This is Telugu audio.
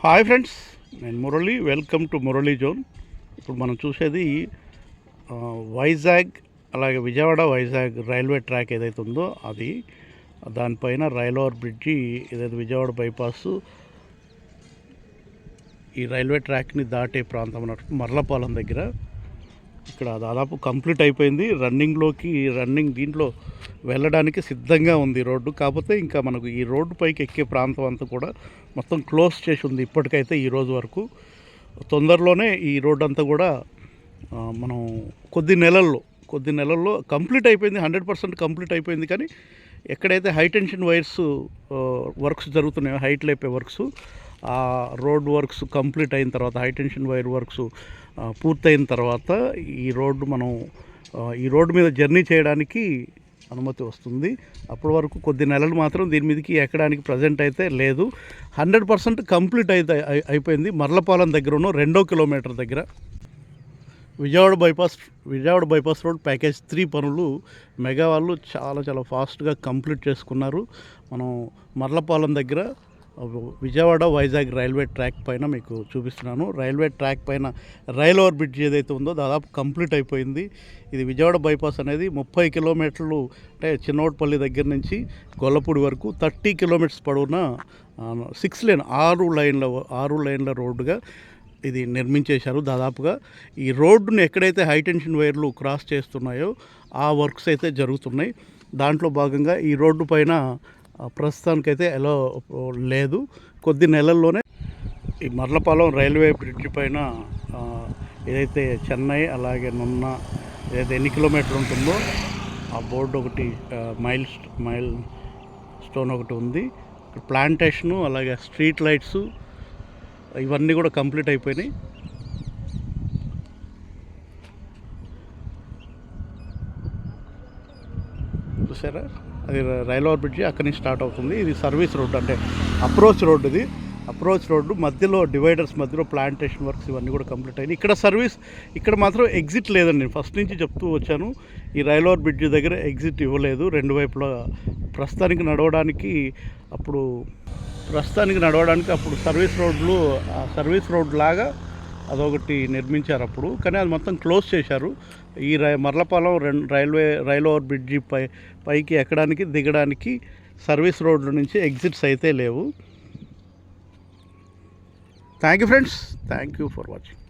హాయ్ ఫ్రెండ్స్, నేను Murali. Welcome to Murali zone. ఇప్పుడు మనం చూసేది వైజాగ్ అలాగే విజయవాడ వైజాగ్ రైల్వే ట్రాక్ ఏదైతే ఉందో అది, దానిపైన రైల్ ఓవర్ బ్రిడ్జి ఏదైతే విజయవాడ బైపాస్ ఈ రైల్వే ట్రాక్ని దాటే ప్రాంతం అన్నట్టు మర్లపాలెం దగ్గర. ఇక్కడ దాదాపు కంప్లీట్ అయిపోయింది. రన్నింగ్ దీంట్లో వెళ్ళడానికి సిద్ధంగా ఉంది రోడ్డు. కాకపోతే ఇంకా మనకు ఈ రోడ్డు పైకి ఎక్కే ప్రాంతం అంతా కూడా మొత్తం క్లోజ్ చేసి ఉంది ఇప్పటికైతే ఈ రోజు వరకు. తొందరలోనే ఈ రోడ్డు అంతా కూడా మనం కొద్ది నెలల్లో కంప్లీట్ అయిపోయింది. 100% కంప్లీట్ అయిపోయింది. కానీ ఎక్కడైతే హై టెన్షన్ వైర్స్ వర్క్స్ జరుగుతున్నాయో, హైట్ లేపే వర్క్స్, ఆ రోడ్ వర్క్స్ కంప్లీట్ అయిన తర్వాత, హై టెన్షన్ వైర్ వర్క్స్ పూర్తయిన తర్వాత ఈ రోడ్డు మీద జర్నీ చేయడానికి అనుమతి వస్తుంది. అప్పటి వరకు కొద్ది నెలలు మాత్రం దీని మీదకి ఎక్కడానికి ప్రజెంట్ అయితే లేదు. 100% కంప్లీట్ అయిపోయింది. మర్లపాలెం దగ్గర ఉన్న 2వ కిలోమీటర్ దగ్గర విజయవాడ బైపాస్ రోడ్ ప్యాకేజ్ 3 పనులు మెగా వాళ్ళు చాలా ఫాస్ట్గా కంప్లీట్ చేసుకున్నారు. మనం మర్లపాలెం దగ్గర విజయవాడ వైజాగ్ రైల్వే ట్రాక్ పైన మీకు చూపిస్తున్నాను. రైల్వే ట్రాక్ పైన రైల్ ఓవర్ బ్రిడ్జ్ ఏదైతే ఉందో దాదాపు కంప్లీట్ అయిపోయింది. ఇది విజయవాడ బైపాస్ అనేది 30 కిలోమీటర్లు, అంటే చిన్నోట్పల్లి దగ్గర నుంచి గొల్లపూడి వరకు 30 కిలోమీటర్స్ పొడవున 6 లేన్ 6 లైన్ల రోడ్డుగా ఇది నిర్మించేశారు. దాదాపుగా ఈ రోడ్డును ఎక్కడైతే హై టెన్షన్ వైర్లు క్రాస్ చేస్తున్నాయో ఆ వర్క్స్ అయితే జరుగుతున్నాయి. దాంట్లో భాగంగా ఈ రోడ్డు పైన ప్రస్తుతానికైతే ఎలా లేదు. కొద్ది నెలల్లోనే ఈ మర్లపాలెం రైల్వే బ్రిడ్జ్ పైన ఏదైతే చెన్నై అలాగే నున్న ఏదైతే ఎన్ని కిలోమీటర్లు ఉంటుందో ఆ బోర్డు ఒకటి, మైల్ స్టోన్ ఒకటి ఉంది. ప్లాంటేషను అలాగే స్ట్రీట్ లైట్స్ ఇవన్నీ కూడా కంప్లీట్ అయిపోయినాయి. చూసారా, అది రైల్ ఓవర్ బ్రిడ్జి అక్కడి నుంచి స్టార్ట్ అవుతుంది. ఇది సర్వీస్ రోడ్డు, అంటే అప్రోచ్ రోడ్డు మధ్యలో డివైడర్స్ మధ్యలో ప్లాంటేషన్ వర్క్స్ ఇవన్నీ కూడా కంప్లీట్ అయినాయి. ఇక్కడ మాత్రం ఎగ్జిట్ లేదండి. నేను ఫస్ట్ నుంచి చెప్తూ వచ్చాను, ఈ రైల్ ఓవర్ బ్రిడ్జి దగ్గర ఎగ్జిట్ ఇవ్వలేదు. 2 వైపులా ప్రస్తుతానికి నడవడానికి అప్పుడు సర్వీస్ రోడ్ లాగా అదొకటి నిర్మించారు అప్పుడు. కానీ అది మొత్తం క్లోజ్ చేశారు. ఈ మర్లపాలెం రైల్ ఓవర్ బ్రిడ్జి పైకి ఎక్కడానికి దిగడానికి సర్వీస్ రోడ్ల నుంచి ఎగ్జిట్స్ అయితే లేవు. Thank you friends, thank you for watching.